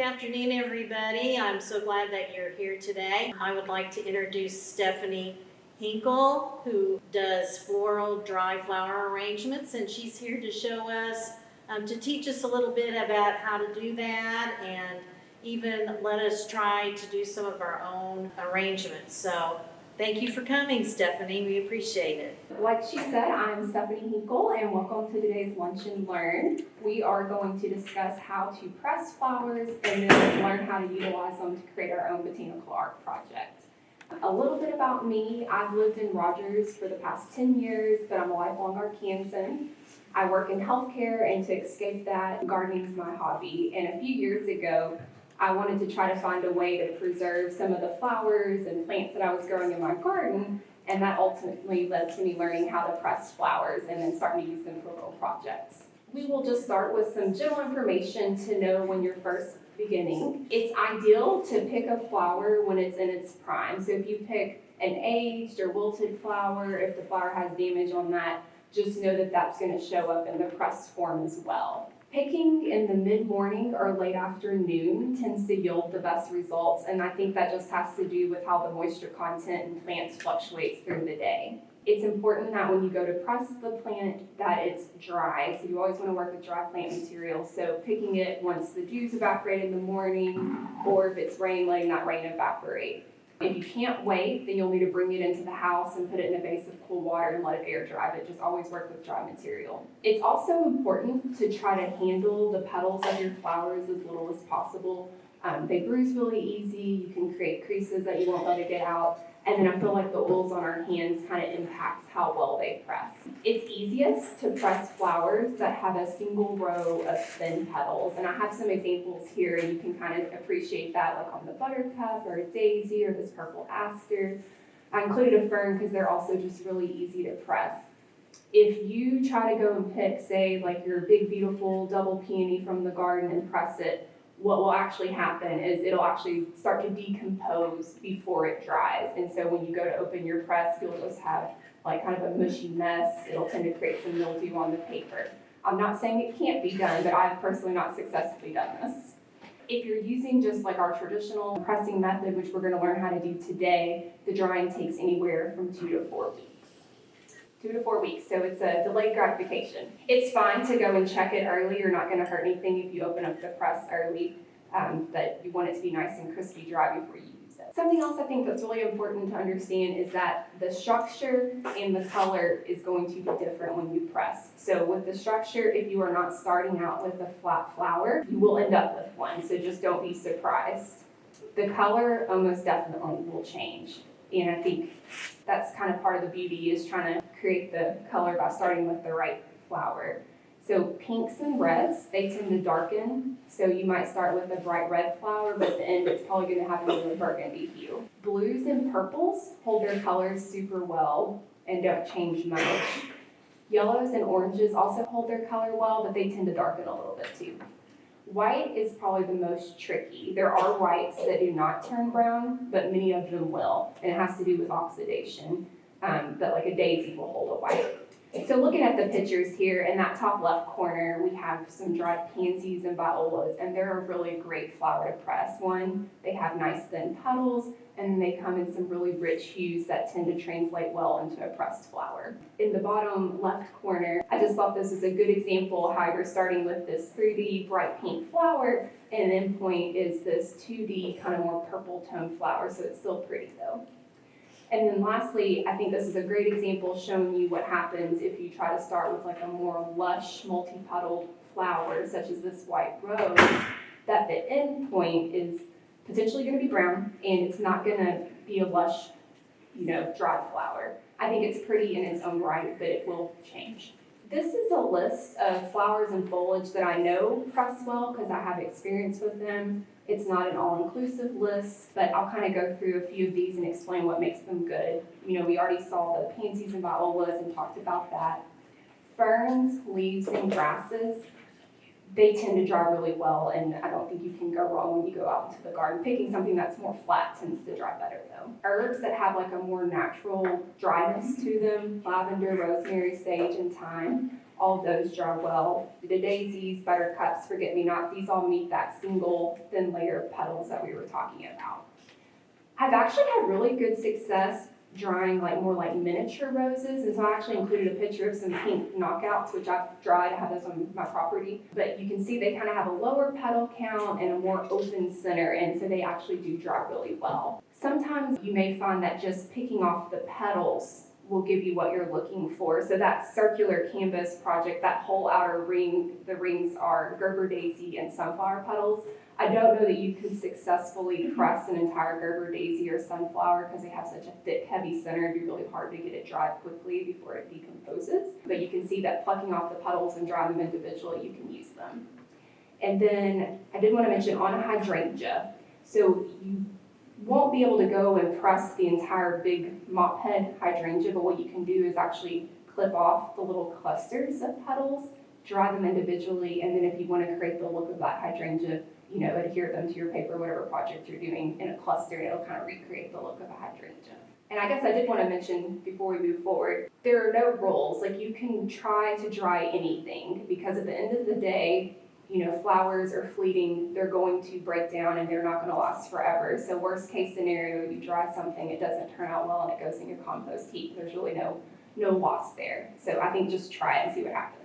afternoon, everybody. I'm so glad that you're here today. I would like to introduce Stephanie Henkel, who does floral dry flower arrangements, and she's here to show us, to teach us a little bit about how to do that, and even let us try to do some of our own arrangements. So thank you for coming, Stephanie. We appreciate it. Like she said, I'm Stephanie Henkel, and welcome to today's Lunch and Learn. We are going to discuss how to press flowers and then learn how to utilize them to create our own botanical art project. A little bit about me. I've lived in Rogers for the past 10 years, but I'm a lifelong Arkansan. I work in healthcare, and to escape that, gardening is my hobby. And a few years ago, I wanted to try to find a way to preserve some of the flowers and plants that I was growing in my garden, and that ultimately led to me learning how to press flowers and then starting to use them for little projects. We will just start with some general information to know when you're first beginning. It's ideal to pick a flower when it's in its prime. So if you pick an aged or wilted flower, if the flower has damage on that, just know that that's going to show up in the pressed form as well. Picking in the mid-morning or late afternoon tends to yield the best results, and I think that just has to do with how the moisture content in plants fluctuates through the day. It's important that when you go to press the plant that it's dry, so you always want to work with dry plant material, so picking it once the dew's evaporated in the morning, or if it's rain, letting that rain evaporate. If you can't wait, then you'll need to bring it into the house and put it in a vase of cool water and let it air dry, but just always work with dry material. It's also important to try to handle the petals of your flowers as little as possible. They bruise really easy, you can create creases that you won't let it get out, and then I feel like the oils on our hands kind of impacts how well they press. It's easiest to press flowers that have a single row of thin petals, and I have some examples here, and you can kind of appreciate that, like on the buttercup or a daisy or this purple aster. I included a fern because they're also just really easy to press. If you try to go and pick, say, like your big beautiful double peony from the garden and press it, what will actually happen is it'll actually start to decompose before it dries. And so when you go to open your press, you'll just have like kind of a mushy mess. It'll tend to create some mildew on the paper. I'm not saying it can't be done, but I've personally not successfully done this. If you're using just like our traditional pressing method, which we're going to learn how to do today, the drying takes anywhere from 2 to 4 weeks. 2 to 4 weeks, so it's a delayed gratification. It's fine to go and check it early. You're not going to hurt anything if you open up the press early, but you want it to be nice and crispy dry before you use it. Something else I think that's really important to understand is that the structure and the color is going to be different when you press. So with the structure, if you are not starting out with a flat flower, you will end up with one, so just don't be surprised. The color almost definitely will change, and I think that's kind of part of the beauty, is trying to create the color by starting with the right flower. So pinks and reds, they tend to darken. So you might start with a bright red flower, but at the end it's probably going to have a burgundy hue. Blues and purples hold their colors super well and don't change much. Yellows and oranges also hold their color well, but they tend to darken a little bit too. White is probably the most tricky. There are whites that do not turn brown, but many of them will, and it has to do with oxidation. But like a daisy will hold a white. So looking at the pictures here, in that top left corner, we have some dried pansies and violas, and they're a really great flower to press. One, they have nice thin petals, and they come in some really rich hues that tend to translate well into a pressed flower. In the bottom left corner, I just thought this was a good example of how you're starting with this 3D bright pink flower, and an endpoint is this 2D kind of more purple tone flower, so it's still pretty though. And then lastly, I think this is a great example showing you what happens if you try to start with like a more lush, multi-petaled flower, such as this white rose, that the end point is potentially going to be brown, and it's not going to be a lush, dry flower. I think it's pretty in its own right, but it will change. This is a list of flowers and foliage that I know press well because I have experience with them. It's not an all-inclusive list, but I'll kind of go through a few of these and explain what makes them good. We already saw the pansies and violas and talked about that. Ferns, leaves, and grasses, they tend to dry really well, and I don't think you can go wrong when you go out into the garden. Picking something that's more flat tends to dry better though. Herbs that have like a more natural dryness to them, lavender, rosemary, sage, and thyme, All of those dry well. The daisies, buttercups, forget-me-nots, these all meet that single thin layer of petals that we were talking about. I've actually had really good success drying more like miniature roses, and so I actually included a picture of some pink knockouts, which I've dried. I have those on my property. But you can see they kind of have a lower petal count and a more open center, and so they actually do dry really well. Sometimes you may find that just picking off the petals will give you what you're looking for. So that circular canvas project, that whole outer ring, the rings are Gerber daisy and sunflower petals. I don't know that you could successfully press an entire Gerber daisy or sunflower because they have such a thick, heavy center. It'd be really hard to get it dried quickly before it decomposes. But you can see that plucking off the petals and drying them individually, you can use them. And then I did want to mention on a hydrangea. So you won't be able to go and press the entire big mop head hydrangea, but what you can do is actually clip off the little clusters of petals, dry them individually, and then if you want to create the look of that hydrangea, adhere them to your paper, whatever project you're doing in a cluster, and it'll kind of recreate the look of a hydrangea. And I guess I did want to mention before we move forward, there are no rules. You can try to dry anything because at the end of the day, flowers are fleeting, they're going to break down and they're not going to last forever. So worst case scenario, you dry something, it doesn't turn out well and it goes in your compost heap. There's really no loss there. So I think just try it and see what happens.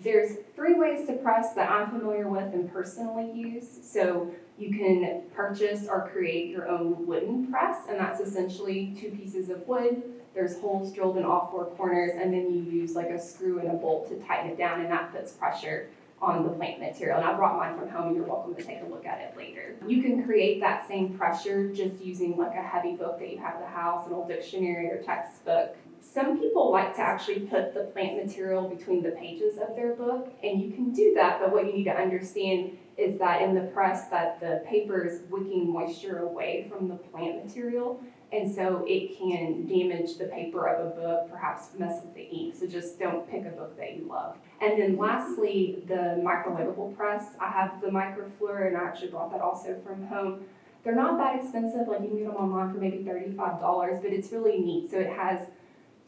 There's 3 ways to press that I'm familiar with and personally use. So you can purchase or create your own wooden press, and that's essentially 2 pieces of wood. There's holes drilled in all 4 corners, and then you use a screw and a bolt to tighten it down, and that puts pressure on the plant material. And I brought mine from home, and you're welcome to take a look at it later. You can create that same pressure just using a heavy book that you have at the house, an old dictionary or textbook. Some people like to actually put the plant material between the pages of their book, and you can do that, but what you need to understand is that in the press that the paper is wicking moisture away from the plant material, and so it can damage the paper of a book, perhaps mess with the ink, so just don't pick a book that you love. And then lastly, the microwavable press. I have the microflora, and I actually brought that also from home. They're not that expensive, you can get them online for maybe $35, but it's really neat. So it has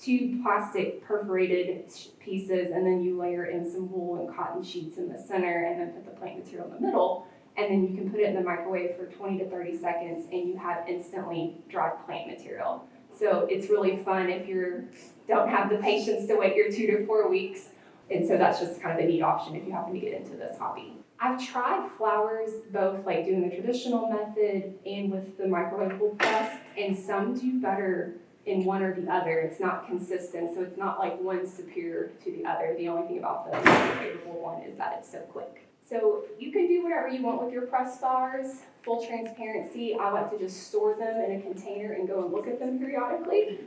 2 plastic perforated pieces, and then you layer in some wool and cotton sheets in the center, and then put the plant material in the middle, and then you can put it in the microwave for 20 to 30 seconds, and you have instantly dried plant material. So it's really fun if you don't have the patience to wait your 2 to 4 weeks, and so that's just kind of a neat option if you happen to get into this hobby. I've tried flowers both doing the traditional method and with the microwavable press, and some do better in one or the other. It's not consistent, so it's not one's superior to the other. The only thing about the microwavable one is that it's so quick. So you can do whatever you want with your pressed flowers. Full transparency, I like to just store them in a container and go and look at them periodically.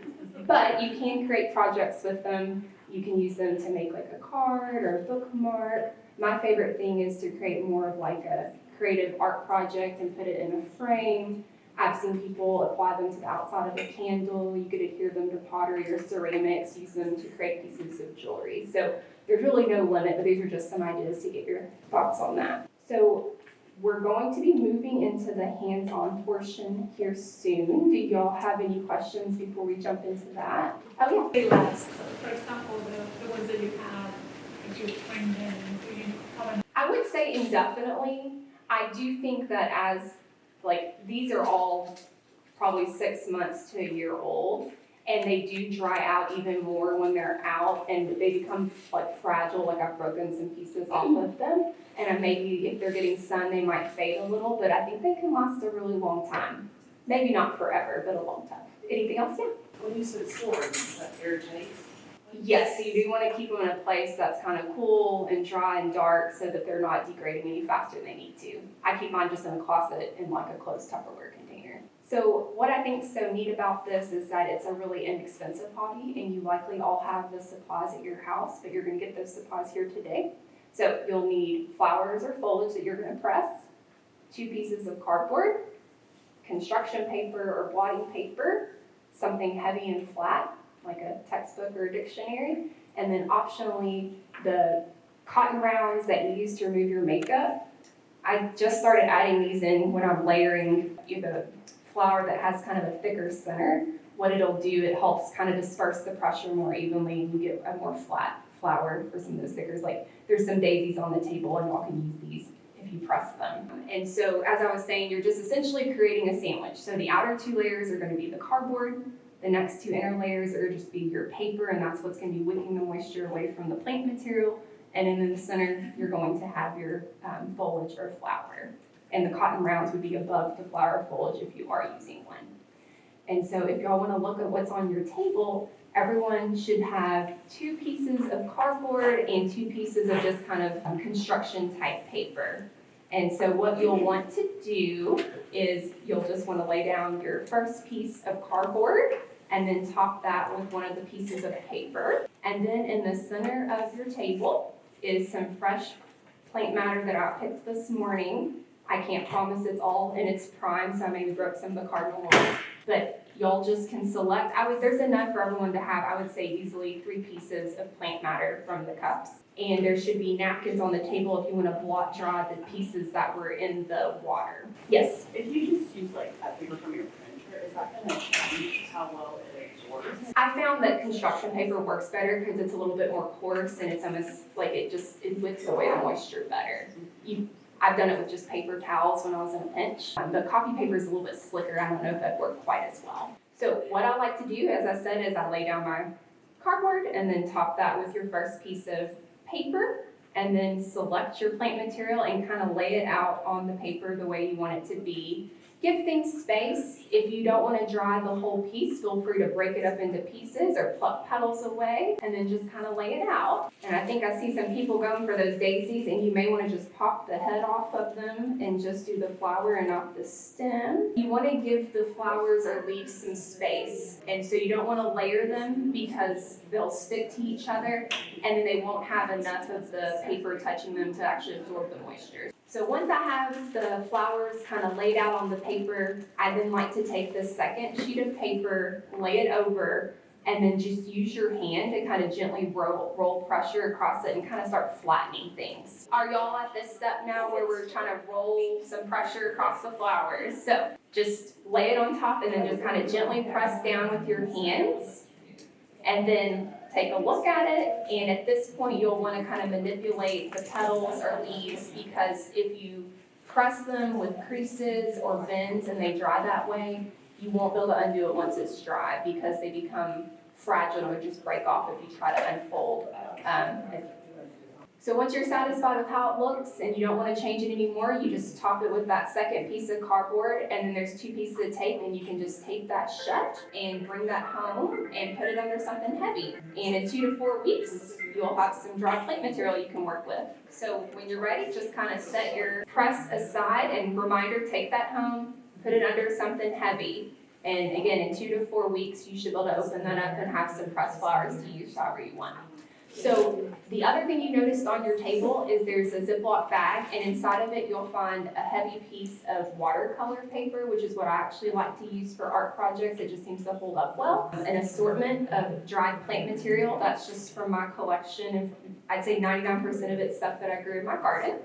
But you can create projects with them. You can use them to make a card or a bookmark. My favorite thing is to create more of a creative art project and put it in a frame. I've seen people apply them to the outside of a candle. You could adhere them to pottery or ceramics, use them to create pieces of jewelry. So there's really no limit, but these are just some ideas to get your thoughts on that. So we're going to be moving into the hands-on portion here soon. Do y'all have any questions before we jump into that? Oh, yeah. For example, the ones that you have, that you've trained in, do you have I would say indefinitely. I do think that as these are all probably 6 months to a year old, and they do dry out even more when they're out, and they become fragile. I've broken some pieces off of them, and maybe if they're getting sun, they might fade a little, but I think they can last a really long time. Maybe not forever, but a long time. Anything else? Yeah? When you said storage, does that irritate? Yes, so you do want to keep them in a place that's kind of cool and dry and dark so that they're not degrading any faster than they need to. I keep mine just in a closet in a closed Tupperware container. So what I think is so neat about this is that it's a really inexpensive hobby, and you likely all have the supplies at your house, but you're going to get those supplies here today. So you'll need flowers or foliage that you're going to press, 2 pieces of cardboard, construction paper or blotting paper, something heavy and flat, like a textbook or a dictionary, and then optionally the cotton rounds that you use to remove your makeup. I just started adding these in when I'm layering the flower that has kind of a thicker center. What it'll do, it helps kind of disperse the pressure more evenly, and you get a more flat flower for some of those stickers. Like there's some daisies on the table and y'all can use these if you press them. And so as I was saying, you're just essentially creating a sandwich. So the outer 2 layers are going to be the cardboard. The next 2 inner layers are just be your paper, and that's what's going to be wicking the moisture away from the plant material. And then in the center, you're going to have your foliage or flower. And the cotton rounds would be above the flower foliage if you are using one. And so if y'all want to look at what's on your table, everyone should have 2 pieces of cardboard and 2 pieces of just kind of construction type paper. And so what you'll want to do is you'll just want to lay down your first piece of cardboard and then top that with one of the pieces of paper. And then in the center of your table is some fresh plant matter that I picked this morning. I can't promise it's all in its prime, so I maybe broke some of the cardinal ones, but y'all just can select. There's enough for everyone to have, I would say easily 3 pieces of plant matter from the cups. And there should be napkins on the table if you want to blot dry the pieces that were in the water. Yes? If you just use like that paper from your printer, is that gonna change how well it absorbs? I found that construction paper works better because it's a little bit more coarse and it's almost like it wicks away the moisture better. I've done it with just paper towels when I was in a pinch. The copy paper is a little bit slicker. I don't know if that worked quite as well. So what I like to do, as I said, is I lay down my cardboard and then top that with your first piece of paper and then select your plant material and kind of lay it out on the paper the way you want it to be. Give things space. If you don't want to dry the whole piece, feel free to break it up into pieces or pluck petals away and then just kind of lay it out. And I think I see some people going for those daisies, and you may want to just pop the head off of them and just do the flower and not the stem. You want to give the flowers or leaves some space. And so you don't want to layer them because they'll stick to each other and then they won't have enough of the paper touching them to actually absorb the moisture. So once I have the flowers kind of laid out on the paper, I then like to take this second sheet of paper, lay it over, and then just use your hand to kind of gently roll pressure across it and kind of start flattening things. Are y'all at this step now where we're trying to roll some pressure across the flowers? So just lay it on top and then just kind of gently press down with your hands, and then take a look at it, and at this point you'll want to kind of manipulate the petals or leaves, because if you press them with creases or bends and they dry that way, you won't be able to undo it once it's dry because they become fragile or just break off if you try to unfold. So once you're satisfied with how it looks and you don't want to change it anymore, you just top it with that second piece of cardboard, and then there's 2 pieces of tape, and you can just tape that shut and bring that home and put it under something heavy. And in 2 to 4 weeks, you'll have some dry plant material you can work with. So when you're ready, just kind of set your press aside, and reminder, take that home, put it under something heavy. And again, in 2 to 4 weeks, you should be able to open that up and have some pressed flowers to use however you want. So the other thing you noticed on your table is there's a Ziploc bag, and inside of it you'll find a heavy piece of watercolor paper, which is what I actually like to use for art projects. It just seems to hold up well. An assortment of dried plant material, that's just from my collection, and I'd say 99% of it's stuff that I grew in my garden.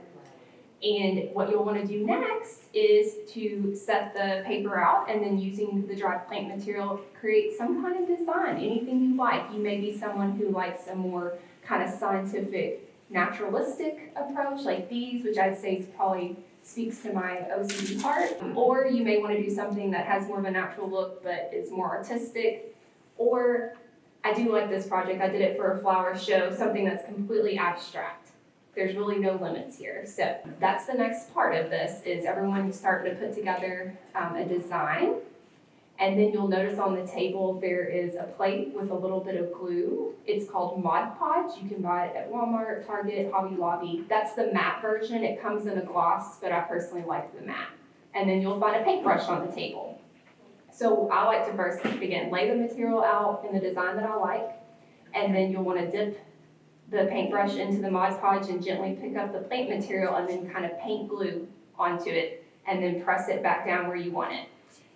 And what you'll want to do next is to set the paper out, and then using the dried plant material, create some kind of design, anything you like. You may be someone who likes a more kind of scientific, naturalistic approach like these, which I'd say probably speaks to my OCD heart. Or you may want to do something that has more of a natural look but is more artistic. Or I do like this project. I did it for a flower show, something that's completely abstract. There's really no limits here. So that's the next part of this, is everyone starting to put together a design. And then you'll notice on the table there is a plate with a little bit of glue. It's called Mod Podge. You can buy it at Walmart, Target, Hobby Lobby. That's the matte version. It comes in a gloss, but I personally like the matte. And then you'll find a paintbrush on the table. So I like to first, again, lay the material out in the design that I like. And then you'll want to dip the paintbrush into the Mod Podge and gently pick up the plant material and then kind of paint glue onto it and then press it back down where you want it.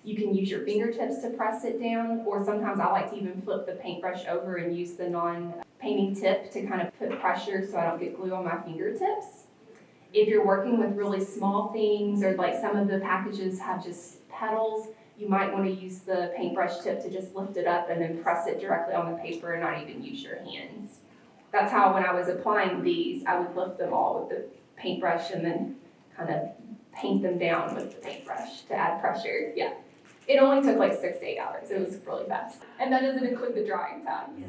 You can use your fingertips to press it down, or sometimes I like to even flip the paintbrush over and use the non-painting tip to kind of put pressure so I don't get glue on my fingertips. If you're working with really small things, or like some of the packages have just petals, you might want to use the paintbrush tip to just lift it up and then press it directly on the paper and not even use your hands. that's how when I was applying these, I would lift them all with the paintbrush and then kind of paint them down with the paintbrush to add pressure. Yeah. It only took like 6 to 8 hours. It was really fast. And that doesn't include the drying time.